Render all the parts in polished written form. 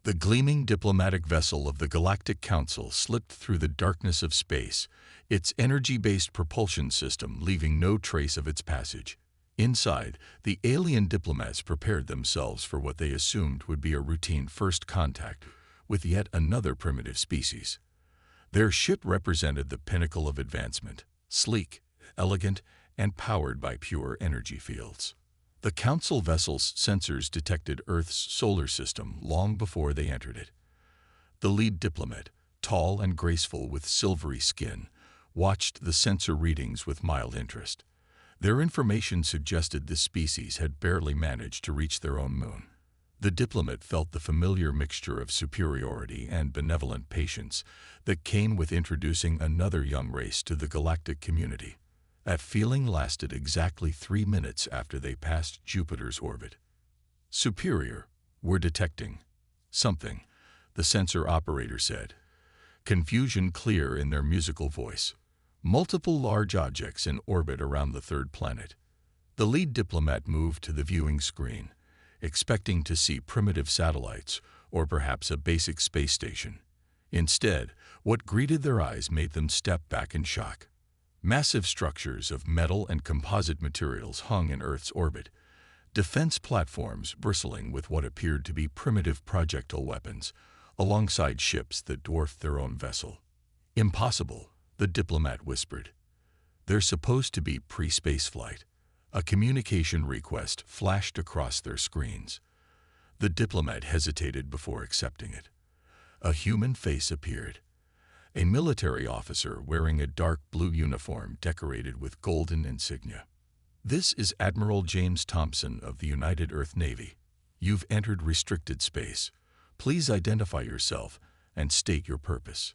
The gleaming diplomatic vessel of the Galactic Council slipped through the darkness of space, its energy-based propulsion system leaving no trace of its passage. Inside, the alien diplomats prepared themselves for what they assumed would be a routine first contact with yet another primitive species. Their ship represented the pinnacle of advancement, sleek, elegant, and powered by pure energy fields. The Council vessel's sensors detected Earth's solar system long before they entered it. The lead diplomat, tall and graceful with silvery skin, watched the sensor readings with mild interest. Their information suggested this species had barely managed to reach their own moon. The diplomat felt the familiar mixture of superiority and benevolent patience that came with introducing another young race to the galactic community. That feeling lasted exactly 3 minutes after they passed Jupiter's orbit. Superior, we're detecting something, the sensor operator said, confusion clear in their musical voice. Multiple large objects in orbit around the third planet. The lead diplomat moved to the viewing screen, expecting to see primitive satellites or perhaps a basic space station. Instead, what greeted their eyes made them step back in shock. Massive structures of metal and composite materials hung in Earth's orbit, defense platforms bristling with what appeared to be primitive projectile weapons, alongside ships that dwarfed their own vessel. Impossible, the diplomat whispered. They're supposed to be pre-space flight. A communication request flashed across their screens. The diplomat hesitated before accepting it. A human face appeared. A military officer wearing a dark blue uniform decorated with golden insignia. This is Admiral James Thompson of the United Earth Navy. You've entered restricted space. Please identify yourself and state your purpose.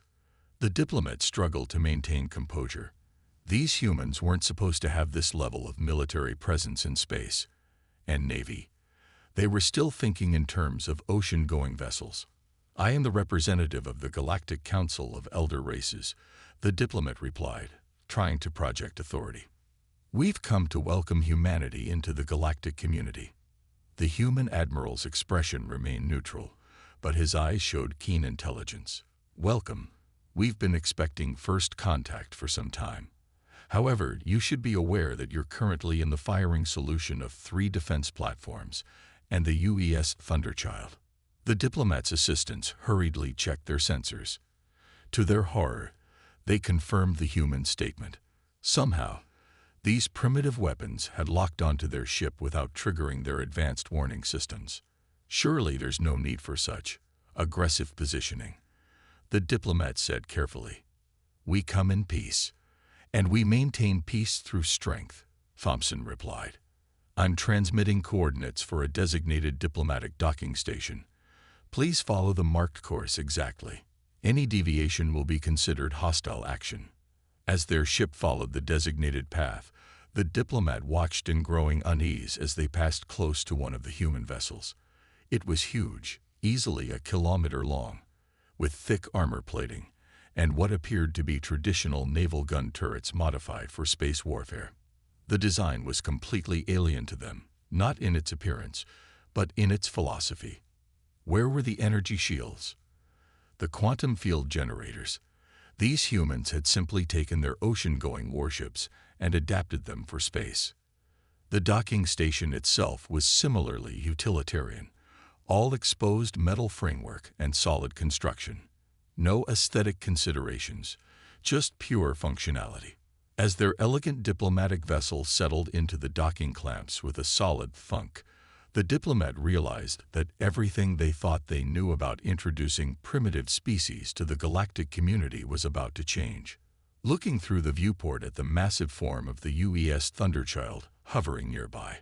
The diplomat struggled to maintain composure. These humans weren't supposed to have this level of military presence in space and Navy. They were still thinking in terms of ocean-going vessels. I am the representative of the Galactic Council of Elder Races, the diplomat replied, trying to project authority. We've come to welcome humanity into the galactic community. The human admiral's expression remained neutral, but his eyes showed keen intelligence. Welcome. We've been expecting first contact for some time. However, you should be aware that you're currently in the firing solution of 3 defense platforms and the UES Thunderchild. The diplomat's assistants hurriedly checked their sensors. To their horror, they confirmed the human statement. Somehow, these primitive weapons had locked onto their ship without triggering their advanced warning systems. Surely there's no need for such aggressive positioning, the diplomat said carefully. We come in peace, and we maintain peace through strength, Thompson replied. I'm transmitting coordinates for a designated diplomatic docking station. Please follow the marked course exactly. Any deviation will be considered hostile action. As their ship followed the designated path, the diplomat watched in growing unease as they passed close to one of the human vessels. It was huge, easily 1 kilometer long, with thick armor plating and what appeared to be traditional naval gun turrets modified for space warfare. The design was completely alien to them, not in its appearance, but in its philosophy. Where were the energy shields? The quantum field generators. These humans had simply taken their ocean-going warships and adapted them for space. The docking station itself was similarly utilitarian, all exposed metal framework and solid construction. No aesthetic considerations, just pure functionality. As their elegant diplomatic vessel settled into the docking clamps with a solid thunk, the diplomat realized that everything they thought they knew about introducing primitive species to the galactic community was about to change. Looking through the viewport at the massive form of the UES Thunderchild hovering nearby,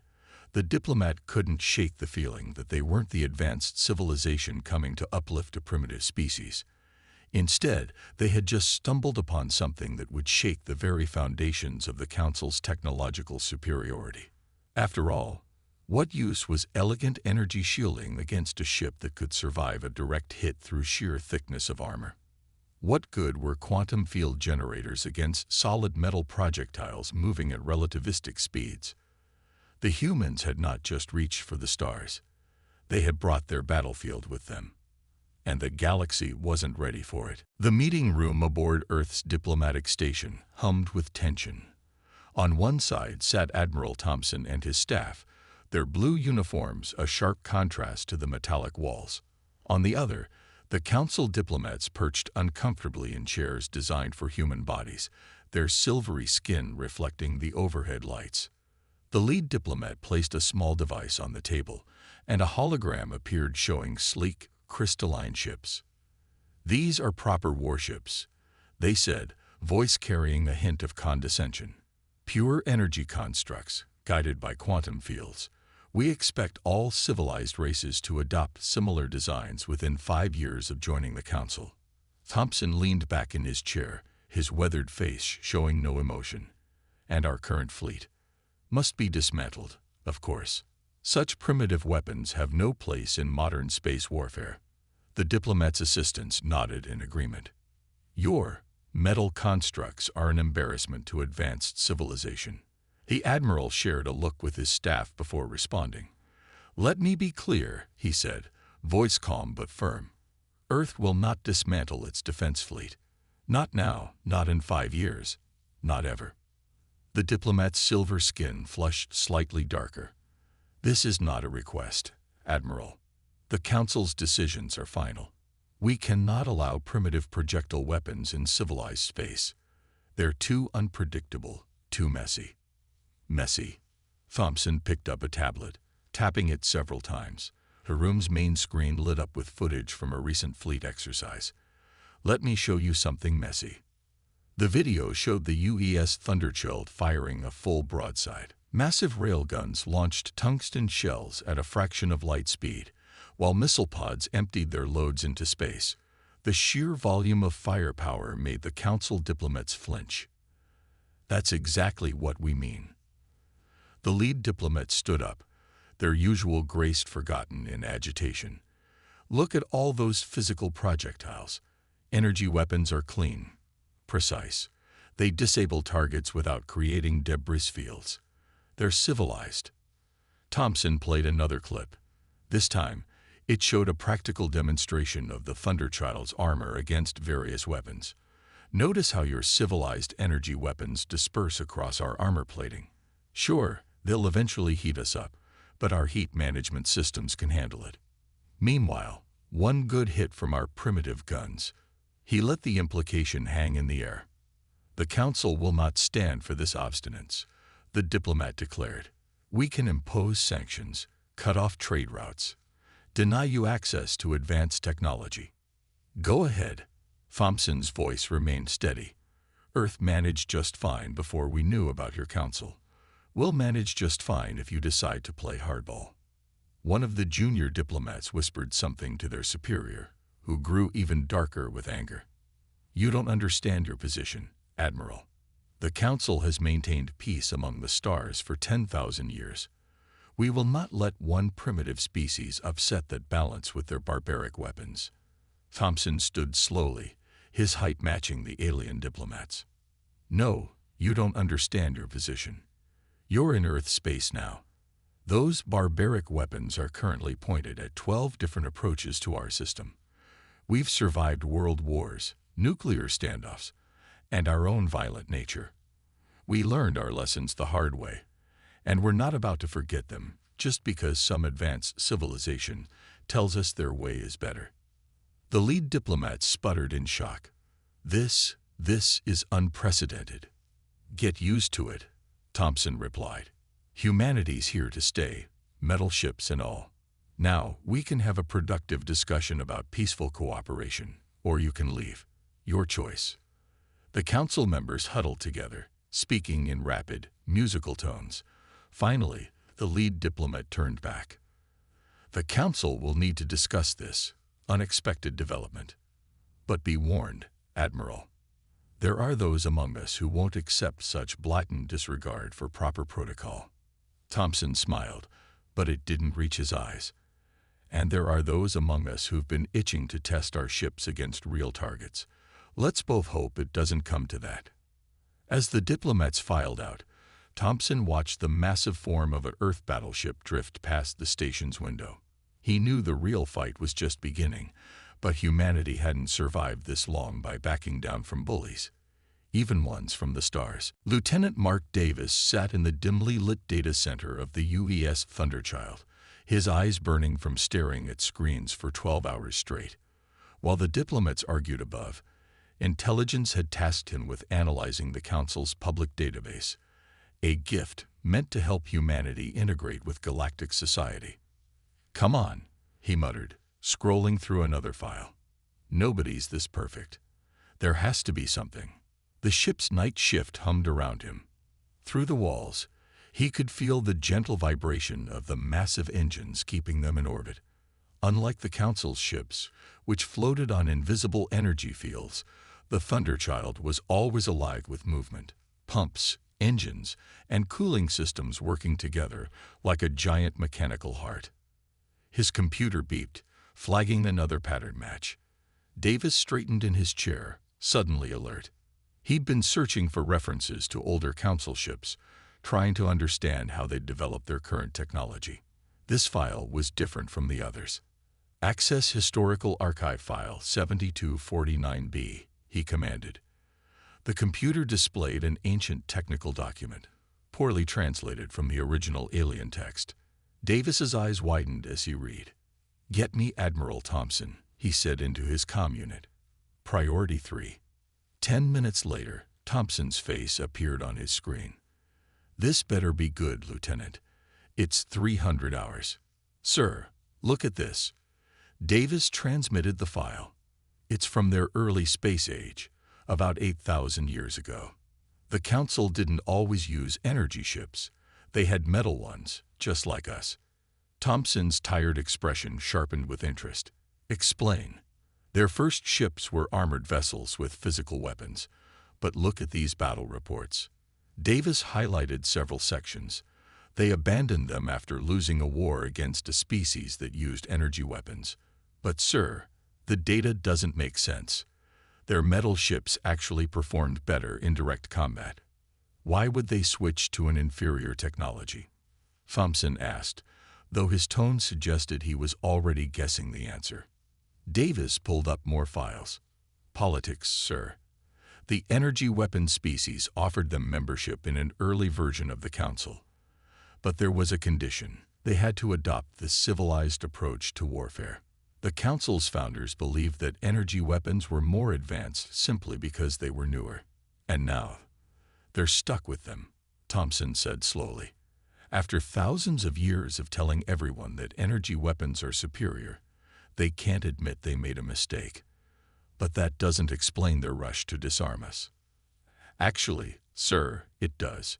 the diplomat couldn't shake the feeling that they weren't the advanced civilization coming to uplift a primitive species. Instead, they had just stumbled upon something that would shake the very foundations of the Council's technological superiority. After all, what use was elegant energy shielding against a ship that could survive a direct hit through sheer thickness of armor? What good were quantum field generators against solid metal projectiles moving at relativistic speeds? The humans had not just reached for the stars. They had brought their battlefield with them. and the galaxy wasn't ready for it. The meeting room aboard Earth's diplomatic station hummed with tension. On one side sat Admiral Thompson and his staff, their blue uniforms a sharp contrast to the metallic walls. On the other, the Council diplomats perched uncomfortably in chairs designed for human bodies, their silvery skin reflecting the overhead lights. The lead diplomat placed a small device on the table, and a hologram appeared showing sleek, crystalline ships. "These are proper warships," they said, voice carrying a hint of condescension. "Pure energy constructs, guided by quantum fields. We expect all civilized races to adopt similar designs within 5 years of joining the Council." Thompson leaned back in his chair, his weathered face showing no emotion. "And our current fleet must be dismantled, of course. Such primitive weapons have no place in modern space warfare." The diplomat's assistants nodded in agreement. "Your metal constructs are an embarrassment to advanced civilization." The admiral shared a look with his staff before responding. "Let me be clear," he said, voice calm but firm. "Earth will not dismantle its defense fleet. Not now, not in 5 years, not ever." The diplomat's silver skin flushed slightly darker. "This is not a request, Admiral. The Council's decisions are final. We cannot allow primitive projectile weapons in civilized space. They're too unpredictable, too messy." "Messy." Thompson picked up a tablet, tapping it several times. Her room's main screen lit up with footage from a recent fleet exercise. "Let me show you something messy." The video showed the UES Thunderchild firing a full broadside. Massive railguns launched tungsten shells at a fraction of light speed, while missile pods emptied their loads into space. The sheer volume of firepower made the Council diplomats flinch. "That's exactly what we mean." The lead diplomat stood up, their usual grace forgotten in agitation. "Look at all those physical projectiles. Energy weapons are clean, precise. They disable targets without creating debris fields. They're civilized." Thompson played another clip. This time, it showed a practical demonstration of the Thunderchild's armor against various weapons. "Notice how your civilized energy weapons disperse across our armor plating. Sure, they'll eventually heat us up, but our heat management systems can handle it. Meanwhile, one good hit from our primitive guns." He let the implication hang in the air. "The Council will not stand for this obstinance," the diplomat declared. "We can impose sanctions, cut off trade routes, deny you access to advanced technology." "Go ahead." Thompson's voice remained steady. "Earth managed just fine before we knew about your Council. We'll manage just fine if you decide to play hardball." One of the junior diplomats whispered something to their superior, who grew even darker with anger. "You don't understand your position, Admiral. The Council has maintained peace among the stars for 10,000 years. We will not let one primitive species upset that balance with their barbaric weapons." Thompson stood slowly, his height matching the alien diplomats. "No, you don't understand your position. You're in Earth space now. Those barbaric weapons are currently pointed at 12 different approaches to our system. We've survived world wars, nuclear standoffs, and our own violent nature. We learned our lessons the hard way, and we're not about to forget them just because some advanced civilization tells us their way is better." The lead diplomat sputtered in shock. This is unprecedented." "Get used to it," Thompson replied. "Humanity's here to stay, metal ships and all. Now, we can have a productive discussion about peaceful cooperation, or you can leave. Your choice." The Council members huddled together, speaking in rapid, musical tones. Finally, the lead diplomat turned back. "The Council will need to discuss this unexpected development. But be warned, Admiral. There are those among us who won't accept such blatant disregard for proper protocol." Thompson smiled, but it didn't reach his eyes. "And there are those among us who've been itching to test our ships against real targets. Let's both hope it doesn't come to that." As the diplomats filed out, Thompson watched the massive form of an Earth battleship drift past the station's window. He knew the real fight was just beginning, But humanity hadn't survived this long by backing down from bullies, even ones from the stars. Lieutenant Mark Davis sat in the dimly lit data center of the UES Thunderchild, his eyes burning from staring at screens for 12 hours straight. While the diplomats argued above, intelligence had tasked him with analyzing the Council's public database, a gift meant to help humanity integrate with galactic society. "Come on," he muttered, scrolling through another file. "Nobody's this perfect. There has to be something." The ship's night shift hummed around him. Through the walls, he could feel the gentle vibration of the massive engines keeping them in orbit. Unlike the Council's ships, which floated on invisible energy fields, the Thunderchild was always alive with movement, pumps, engines, and cooling systems working together like a giant mechanical heart. His computer beeped, flagging another pattern match. Davis straightened in his chair, suddenly alert. He'd been searching for references to older Council ships, trying to understand how they'd developed their current technology. This file was different from the others. "Access Historical Archive File 7249B, he commanded. The computer displayed an ancient technical document, poorly translated from the original alien text. Davis's eyes widened as he read. "Get me Admiral Thompson," he said into his comm unit. "Priority 3. 10 minutes later, Thompson's face appeared on his screen. "This better be good, Lieutenant. It's 300 hours. Sir, look at this." Davis transmitted the file. "It's from their early space age, about 8,000 years ago. The Council didn't always use energy ships. They had metal ones, just like us." Thompson's tired expression sharpened with interest. "Explain." "Their first ships were armored vessels with physical weapons. But look at these battle reports." Davis highlighted several sections. "They abandoned them after losing a war against a species that used energy weapons. But sir, the data doesn't make sense. Their metal ships actually performed better in direct combat. Why would they switch to an inferior technology?" Thompson asked, though his tone suggested he was already guessing the answer. Davis pulled up more files. "Politics, sir. The energy weapon species offered them membership in an early version of the Council. But there was a condition. They had to adopt the civilized approach to warfare. The Council's founders believed that energy weapons were more advanced simply because they were newer. And now, they're stuck with them," Thompson said slowly. "After thousands of years of telling everyone that energy weapons are superior, they can't admit they made a mistake. But that doesn't explain their rush to disarm us." "Actually, sir, it does."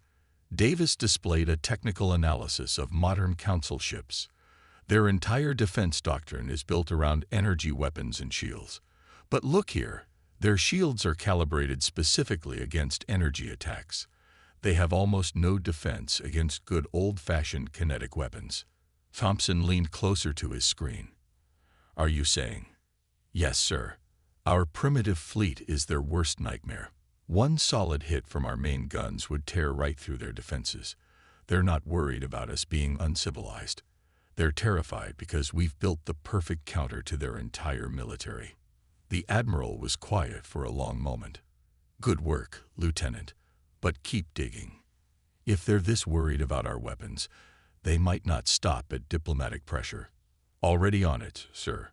Davis displayed a technical analysis of modern Council ships. "Their entire defense doctrine is built around energy weapons and shields. But look here, their shields are calibrated specifically against energy attacks. They have almost no defense against good old-fashioned kinetic weapons." Thompson leaned closer to his screen. "Are you saying?" "Yes, sir. Our primitive fleet is their worst nightmare. One solid hit from our main guns would tear right through their defenses. They're not worried about us being uncivilized. They're terrified because we've built the perfect counter to their entire military." The Admiral was quiet for a long moment. "Good work, Lieutenant, but keep digging. If they're this worried about our weapons, they might not stop at diplomatic pressure." "Already on it, sir.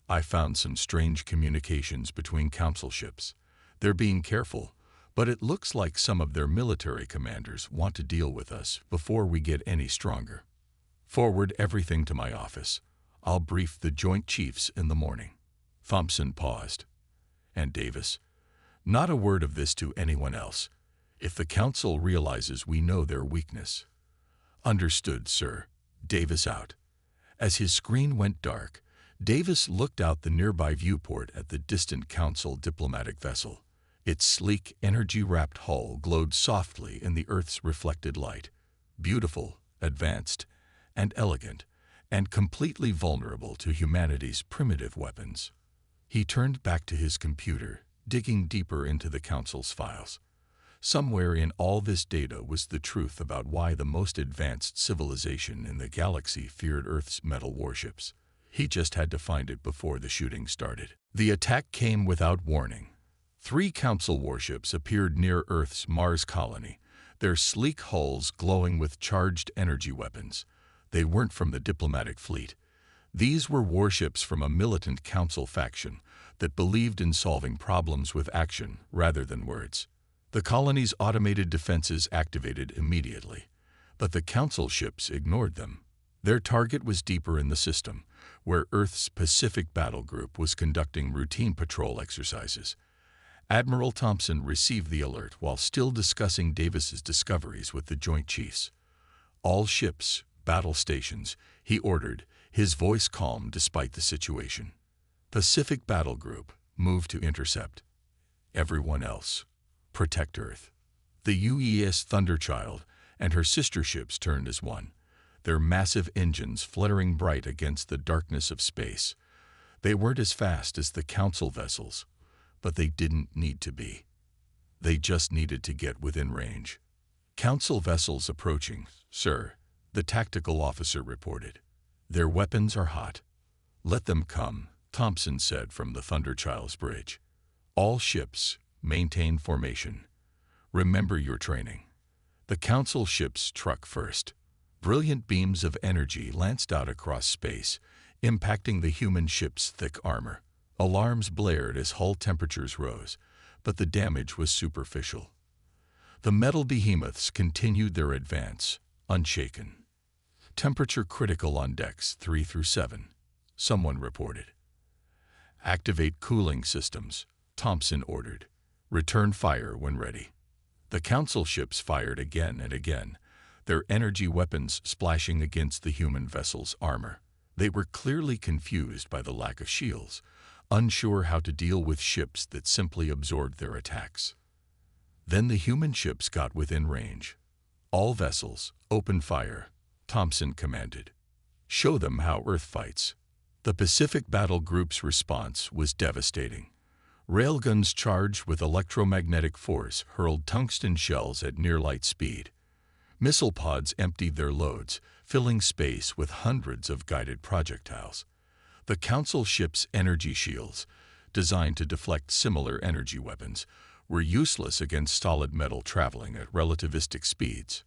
I found some strange communications between Council ships. They're being careful, but it looks like some of their military commanders want to deal with us before we get any stronger. Forward everything to my office. I'll brief the Joint Chiefs in the morning." Thompson paused. "And Davis, not a word of this to anyone else. If the Council realizes we know their weakness." "Understood, sir." Davis out. As his screen went dark, Davis looked out the nearby viewport at the distant Council diplomatic vessel. Its sleek, energy-wrapped hull glowed softly in the Earth's reflected light. Beautiful, advanced, and elegant, and completely vulnerable to humanity's primitive weapons. He turned back to his computer, digging deeper into the Council's files. Somewhere in all this data was the truth about why the most advanced civilization in the galaxy feared Earth's metal warships. He just had to find it before the shooting started. The attack came without warning. 3 Council warships appeared near Earth's Mars colony, their sleek hulls glowing with charged energy weapons. They weren't from the diplomatic fleet. These were warships from a militant Council faction that believed in solving problems with action rather than words. The colony's automated defenses activated immediately, but the Council ships ignored them. Their target was deeper in the system, where Earth's Pacific Battle Group was conducting routine patrol exercises. Admiral Thompson received the alert while still discussing Davis's discoveries with the Joint Chiefs. "All ships, battle stations," he ordered, his voice calm despite the situation. "Pacific Battle Group, move to intercept. Everyone else, protect Earth." The UES Thunderchild and her sister ships turned as one, their massive engines fluttering bright against the darkness of space. They weren't as fast as the Council vessels, but they didn't need to be. They just needed to get within range. "Council vessels approaching, sir," the tactical officer reported. "Their weapons are hot." "Let them come," Thompson said from the Thunderchild's bridge. "All ships, maintain formation. Remember your training." The Council ships struck first. Brilliant beams of energy lanced out across space, impacting the human ship's thick armor. Alarms blared as hull temperatures rose, but the damage was superficial. The metal behemoths continued their advance, unshaken. "Temperature critical on decks 3 through 7, someone reported. "Activate cooling systems," Thompson ordered. "Return fire when ready." The Council ships fired again and again, their energy weapons splashing against the human vessel's armor. They were clearly confused by the lack of shields, unsure how to deal with ships that simply absorbed their attacks. Then the human ships got within range. "All vessels, open fire," Thompson commanded. "Show them how Earth fights." The Pacific Battle Group's response was devastating. Railguns charged with electromagnetic force hurled tungsten shells at near-light speed. Missile pods emptied their loads, filling space with hundreds of guided projectiles. The Council ships' energy shields, designed to deflect similar energy weapons, were useless against solid metal traveling at relativistic speeds.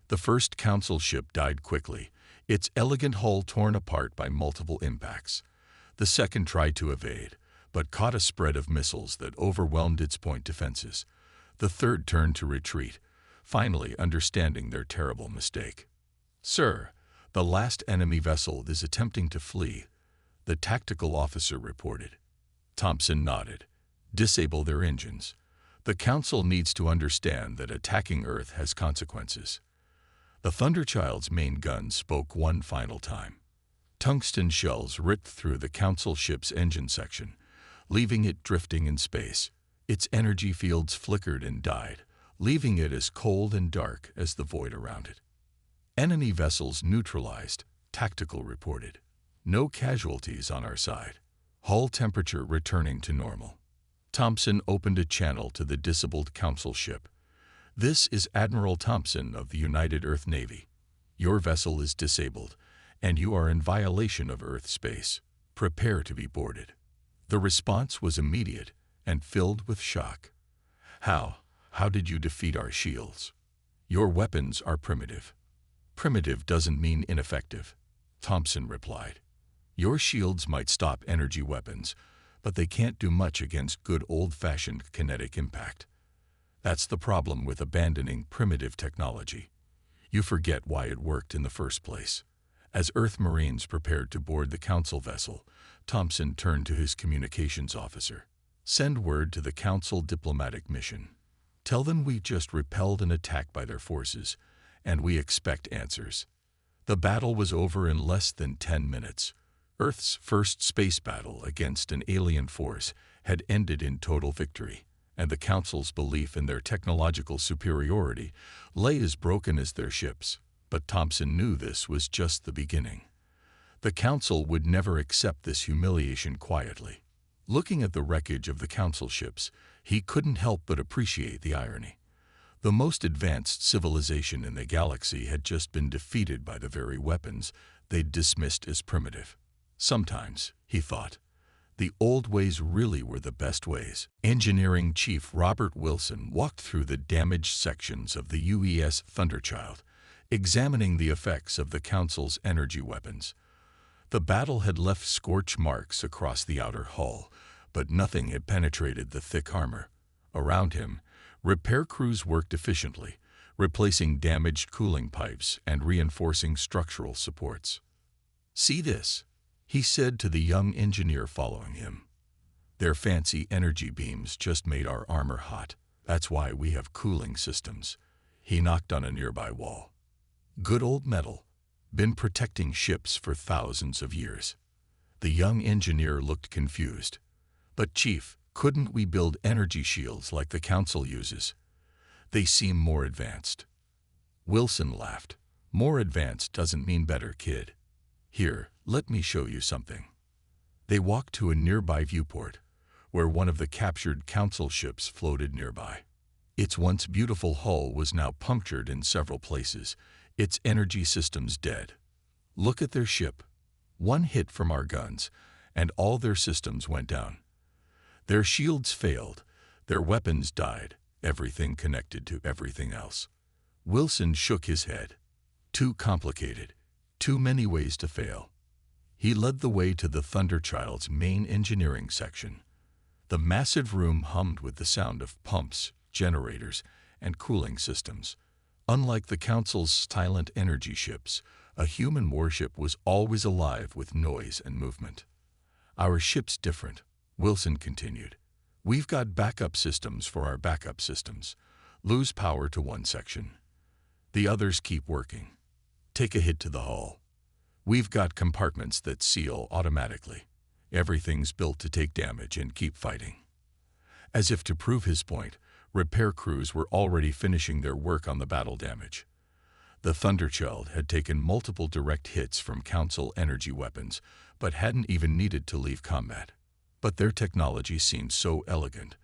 The first Council ship died quickly, its elegant hull torn apart by multiple impacts. The second tried to evade, but caught a spread of missiles that overwhelmed its point defenses. The third turned to retreat, finally understanding their terrible mistake. "Sir, the last enemy vessel is attempting to flee," the tactical officer reported. Thompson nodded. "Disable their engines. The Council needs to understand that attacking Earth has consequences." The Thunderchild's main gun spoke one final time. Tungsten shells ripped through the Council ship's engine section, leaving it drifting in space. Its energy fields flickered and died, leaving it as cold and dark as the void around it. "Enemy vessels neutralized," Tactical reported. "No casualties on our side. Hull temperature returning to normal." Thompson opened a channel to the disabled Council ship. "This is Admiral Thompson of the United Earth Navy. Your vessel is disabled, and you are in violation of Earth space. Prepare to be boarded." The response was immediate and filled with shock. How did you defeat our shields?" "Your weapons are primitive." "Primitive doesn't mean ineffective," Thompson replied. "Your shields might stop energy weapons, but they can't do much against good old-fashioned kinetic impact. That's the problem with abandoning primitive technology. You forget why it worked in the first place." As Earth Marines prepared to board the Council vessel, Thompson turned to his communications officer. "Send word to the Council diplomatic mission. Tell them we just repelled an attack by their forces, and we expect answers." The battle was over in less than 10 minutes. Earth's first space battle against an alien force had ended in total victory, and the Council's belief in their technological superiority lay as broken as their ships. But Thompson knew this was just the beginning. The Council would never accept this humiliation quietly. Looking at the wreckage of the Council ships, he couldn't help but appreciate the irony. The most advanced civilization in the galaxy had just been defeated by the very weapons they'd dismissed as primitive. Sometimes, he thought, the old ways really were the best ways. Engineering Chief Robert Wilson walked through the damaged sections of the UES Thunderchild, examining the effects of the Council's energy weapons. The battle had left scorch marks across the outer hull, but nothing had penetrated the thick armor. Around him, repair crews worked efficiently, replacing damaged cooling pipes and reinforcing structural supports. "See this," he said to the young engineer following him. "Their fancy energy beams just made our armor hot. That's why we have cooling systems." He knocked on a nearby wall. "Good old metal. Been protecting ships for thousands of years." The young engineer looked confused. "But Chief, couldn't we build energy shields like the Council uses? They seem more advanced." Wilson laughed. "More advanced doesn't mean better, kid. Here, let me show you something." They walked to a nearby viewport, where one of the captured Council ships floated nearby. Its once beautiful hull was now punctured in several places, its energy systems dead. "Look at their ship. One hit from our guns, and all their systems went down. Their shields failed, their weapons died, everything connected to everything else." Wilson shook his head. "Too complicated. Too many ways to fail." He led the way to the Thunderchild's main engineering section. The massive room hummed with the sound of pumps, generators, and cooling systems. Unlike the Council's silent energy ships, a human warship was always alive with noise and movement. "Our ship's different," Wilson continued. "We've got backup systems for our backup systems. Lose power to one section, the others keep working. Take a hit to the hull. We've got compartments that seal automatically. Everything's built to take damage and keep fighting." As if to prove his point, repair crews were already finishing their work on the battle damage. The Thunderchild had taken multiple direct hits from Council energy weapons, but hadn't even needed to leave combat. But their technology seemed so elegant.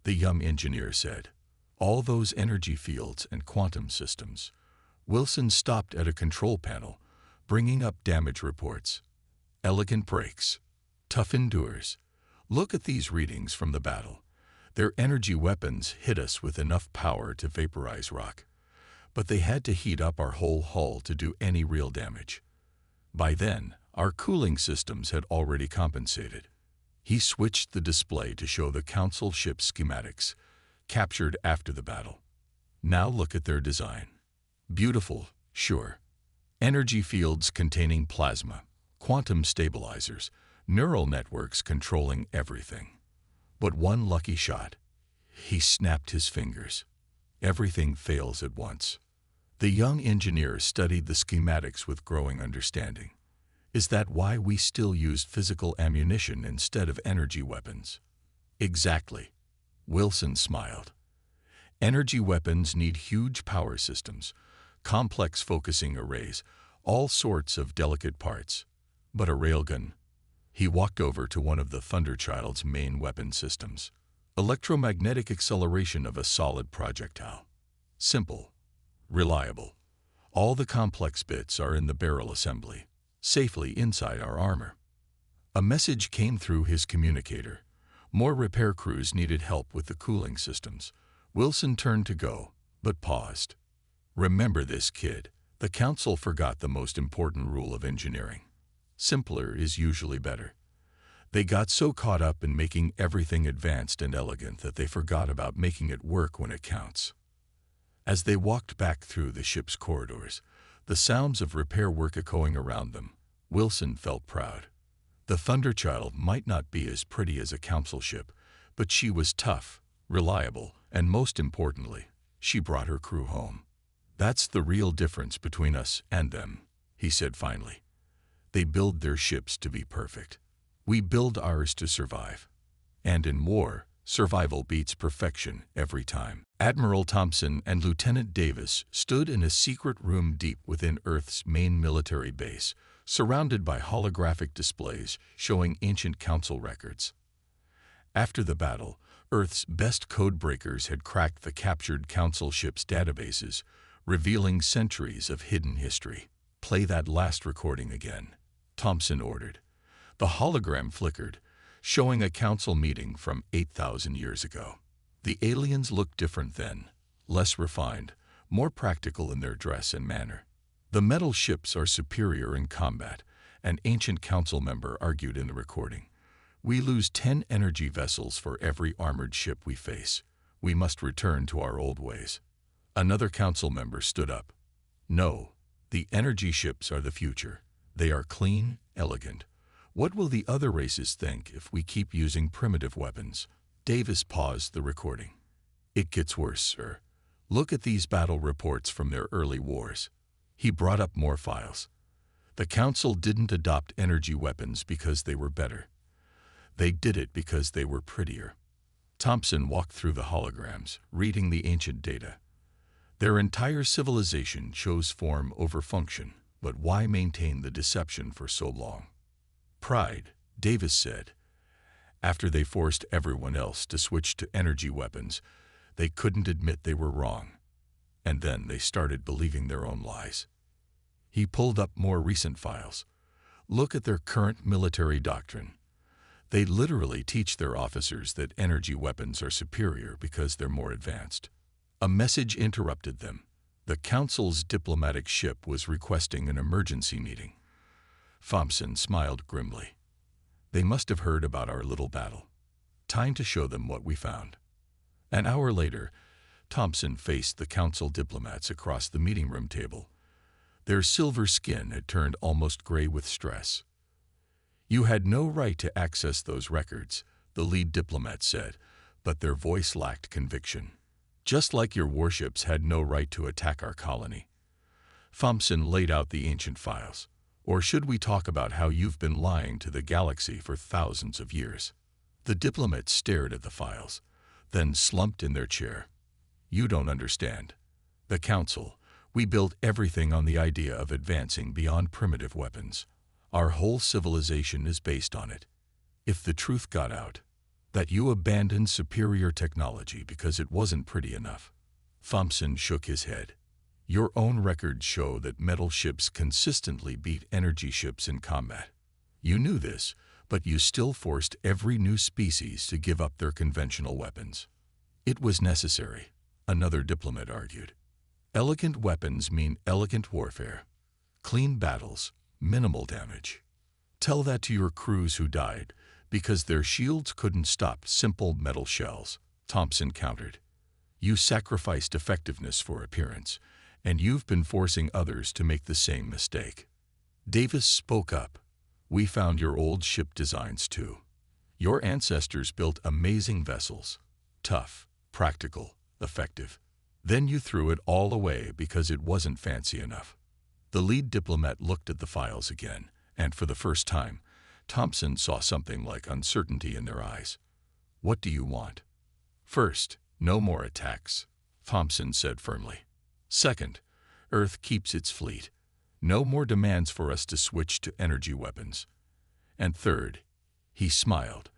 The young engineer said, "All those energy fields and quantum systems." Wilson stopped at a control panel, bringing up damage reports. "Elegant breaks. Tough endures. Look at these readings from the battle. Their energy weapons hit us with enough power to vaporize rock, but they had to heat up our whole hull to do any real damage. By then, our cooling systems had already compensated." He switched the display to show the Council ship schematics, captured after the battle. "Now look at their design. Beautiful, sure. Energy fields containing plasma, quantum stabilizers, neural networks controlling everything. But one lucky shot." He snapped his fingers. "Everything fails at once." The young engineer studied the schematics with growing understanding. "Is that why we still used physical ammunition instead of energy weapons?" "Exactly." Wilson smiled. "Energy weapons need huge power systems, complex focusing arrays, all sorts of delicate parts. But a railgun—" He walked over to one of the Thunderchild's main weapon systems. "Electromagnetic acceleration of a solid projectile. Simple. Reliable. All the complex bits are in the barrel assembly, safely inside our armor." A message came through his communicator. More repair crews needed help with the cooling systems. Wilson turned to go, but paused. "Remember this, kid. The Council forgot the most important rule of engineering. Simpler is usually better. They got so caught up in making everything advanced and elegant that they forgot about making it work when it counts." As they walked back through the ship's corridors, the sounds of repair work echoing around them, Wilson felt proud. The Thunderchild might not be as pretty as a Council ship, but she was tough, reliable, and most importantly, she brought her crew home. "That's the real difference between us and them," he said finally. "They build their ships to be perfect. We build ours to survive. And in war, survival beats perfection every time." Admiral Thompson and Lieutenant Davis stood in a secret room deep within Earth's main military base, surrounded by holographic displays showing ancient Council records. After the battle, Earth's best code breakers had cracked the captured Council ships' databases, revealing centuries of hidden history. "Play that last recording again," Thompson ordered. The hologram flickered, showing a council meeting from 8,000 years ago. The aliens looked different then, less refined, more practical in their dress and manner. The metal ships are superior in combat, an ancient council member argued in the recording. We lose 10 energy vessels for every armored ship we face. We must return to our old ways. Another council member stood up. No, the energy ships are the future. They are clean, elegant. What will the other races think if we keep using primitive weapons? Davis paused the recording. It gets worse, sir. Look at these battle reports from their early wars. He brought up more files. The council didn't adopt energy weapons because they were better. They did it because they were prettier. Thompson walked through the holograms, reading the ancient data. Their entire civilization chose form over function, but why maintain the deception for so long? Pride, Davis said. After they forced everyone else to switch to energy weapons, they couldn't admit they were wrong. And then they started believing their own lies. He pulled up more recent files. Look at their current military doctrine. They literally teach their officers that energy weapons are superior because they're more advanced. A message interrupted them. The council's diplomatic ship was requesting an emergency meeting. Thompson smiled grimly. They must have heard about our little battle. Time to show them what we found. An hour later, Thompson faced the council diplomats across the meeting room table. Their silver skin had turned almost gray with stress. You had no right to access those records, the lead diplomat said, but their voice lacked conviction. Just like your warships had no right to attack our colony. Thompson laid out the ancient files. Or should we talk about how you've been lying to the galaxy for thousands of years? The diplomats stared at the files, then slumped in their chair. You don't understand. The council, we built everything on the idea of advancing beyond primitive weapons. Our whole civilization is based on it. If the truth got out, that you abandoned superior technology because it wasn't pretty enough. Thompson shook his head. Your own records show that metal ships consistently beat energy ships in combat. You knew this, but you still forced every new species to give up their conventional weapons. It was necessary, another diplomat argued. Elegant weapons mean elegant warfare. Clean battles, minimal damage. Tell that to your crews who died, because their shields couldn't stop simple metal shells, Thompson countered. You sacrificed effectiveness for appearance, and you've been forcing others to make the same mistake. Davis spoke up. We found your old ship designs too. Your ancestors built amazing vessels. Tough, practical, effective. Then you threw it all away because it wasn't fancy enough. The lead diplomat looked at the files again, and for the first time, Thompson saw something like uncertainty in their eyes. What do you want? First, no more attacks, Thompson said firmly. Second, Earth keeps its fleet. No more demands for us to switch to energy weapons. And third, he smiled.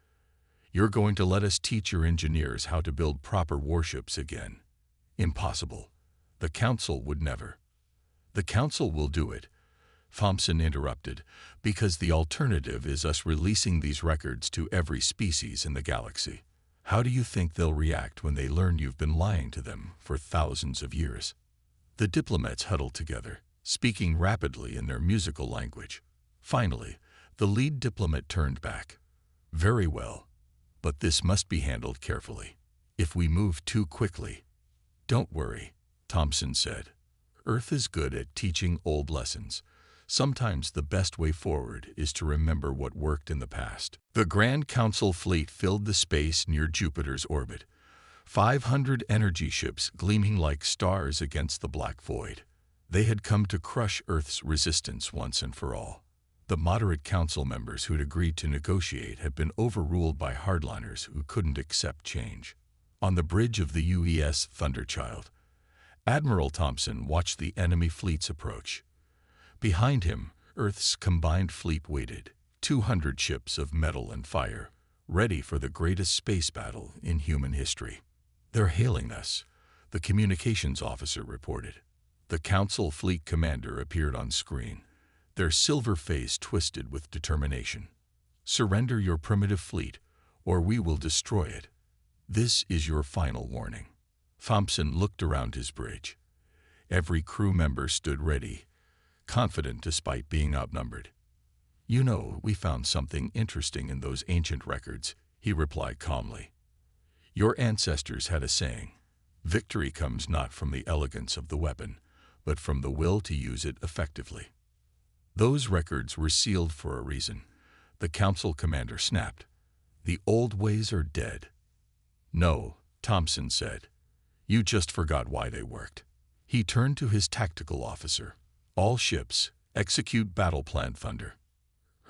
You're going to let us teach your engineers how to build proper warships again. Impossible. The Council would never. The Council will do it, Thompson interrupted, because the alternative is us releasing these records to every species in the galaxy. How do you think they'll react when they learn you've been lying to them for thousands of years? The diplomats huddled together, speaking rapidly in their musical language. Finally, the lead diplomat turned back. Very well, but this must be handled carefully. If we move too quickly... Don't worry, Thompson said. Earth is good at teaching old lessons. Sometimes the best way forward is to remember what worked in the past. The Grand Council fleet filled the space near Jupiter's orbit. 500 energy ships gleaming like stars against the black void. They had come to crush Earth's resistance once and for all. The moderate council members who'd agreed to negotiate had been overruled by hardliners who couldn't accept change. On the bridge of the UES Thunderchild, Admiral Thompson watched the enemy fleets approach. Behind him, Earth's combined fleet waited, 200 ships of metal and fire, ready for the greatest space battle in human history. They're hailing us, the communications officer reported. The Council fleet commander appeared on screen, their silver face twisted with determination. Surrender your primitive fleet, or we will destroy it. This is your final warning." Thompson looked around his bridge. Every crew member stood ready, confident despite being outnumbered. "You know, we found something interesting in those ancient records," he replied calmly. "Your ancestors had a saying, 'Victory comes not from the elegance of the weapon, but from the will to use it effectively.'" Those records were sealed for a reason. The council commander snapped. "The old ways are dead." "No," Thompson said. "You just forgot why they worked." He turned to his tactical officer. "All ships, execute Battle Plan Thunder."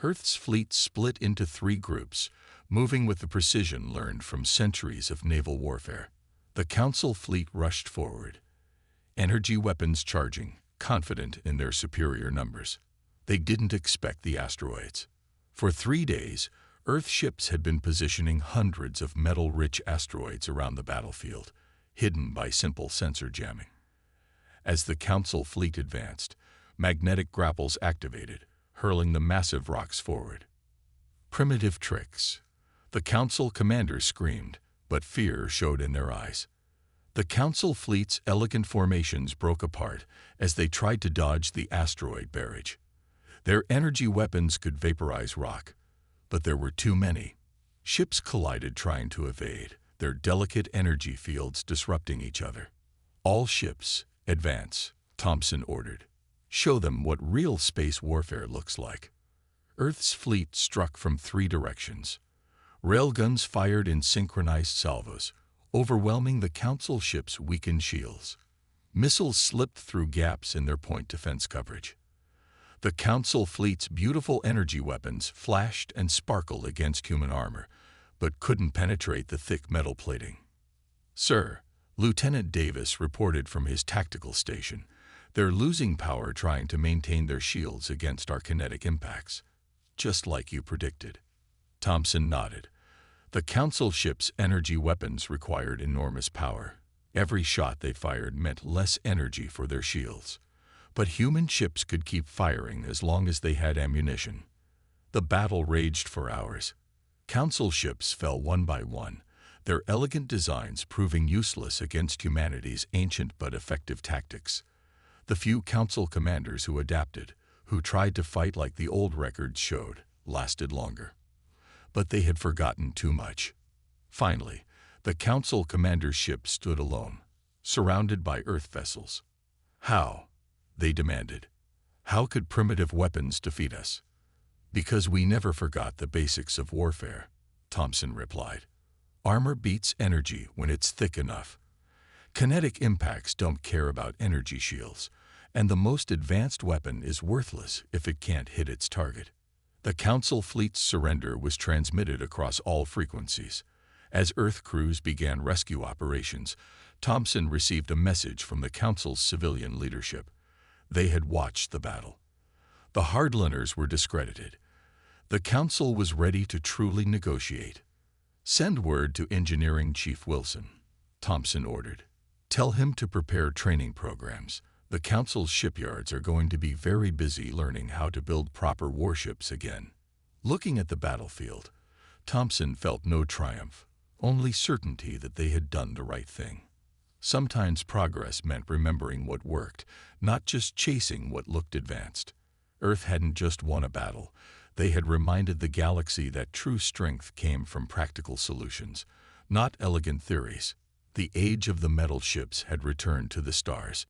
Earth's fleet split into 3 groups, moving with the precision learned from centuries of naval warfare. The Council fleet rushed forward, energy weapons charging, confident in their superior numbers. They didn't expect the asteroids. For 3 days, Earth ships had been positioning hundreds of metal-rich asteroids around the battlefield, hidden by simple sensor jamming. As the Council fleet advanced, magnetic grapples activated, hurling the massive rocks forward. "Primitive tricks." The Council commanders screamed, but fear showed in their eyes. The Council fleet's elegant formations broke apart as they tried to dodge the asteroid barrage. Their energy weapons could vaporize rock, but there were too many. Ships collided trying to evade, their delicate energy fields disrupting each other. "All ships, advance," Thompson ordered. "Show them what real space warfare looks like." Earth's fleet struck from 3 directions. Railguns fired in synchronized salvos, overwhelming the Council ships' weakened shields. Missiles slipped through gaps in their point defense coverage. The Council fleet's beautiful energy weapons flashed and sparkled against human armor, but couldn't penetrate the thick metal plating. "Sir," Lieutenant Davis reported from his tactical station, "they're losing power trying to maintain their shields against our kinetic impacts." "Just like you predicted." Thompson nodded. The Council ships' energy weapons required enormous power. Every shot they fired meant less energy for their shields. But human ships could keep firing as long as they had ammunition. The battle raged for hours. Council ships fell one by one, their elegant designs proving useless against humanity's ancient but effective tactics. The few Council commanders who adapted, who tried to fight like the old records showed, lasted longer. But they had forgotten too much. Finally, the Council commander's ship stood alone, surrounded by Earth vessels. "How?" they demanded. "How could primitive weapons defeat us?" "Because we never forgot the basics of warfare," Thompson replied. "Armor beats energy when it's thick enough. Kinetic impacts don't care about energy shields, and the most advanced weapon is worthless if it can't hit its target." The Council fleet's surrender was transmitted across all frequencies. As Earth crews began rescue operations, Thompson received a message from the Council's civilian leadership. They had watched the battle. The hardliners were discredited. The Council was ready to truly negotiate. "Send word to Engineering Chief Wilson," Thompson ordered. "Tell him to prepare training programs. The Council's shipyards are going to be very busy learning how to build proper warships again." Looking at the battlefield, Thompson felt no triumph, only certainty that they had done the right thing. Sometimes progress meant remembering what worked, not just chasing what looked advanced. Earth hadn't just won a battle. They had reminded the galaxy that true strength came from practical solutions, not elegant theories. The age of the metal ships had returned to the stars.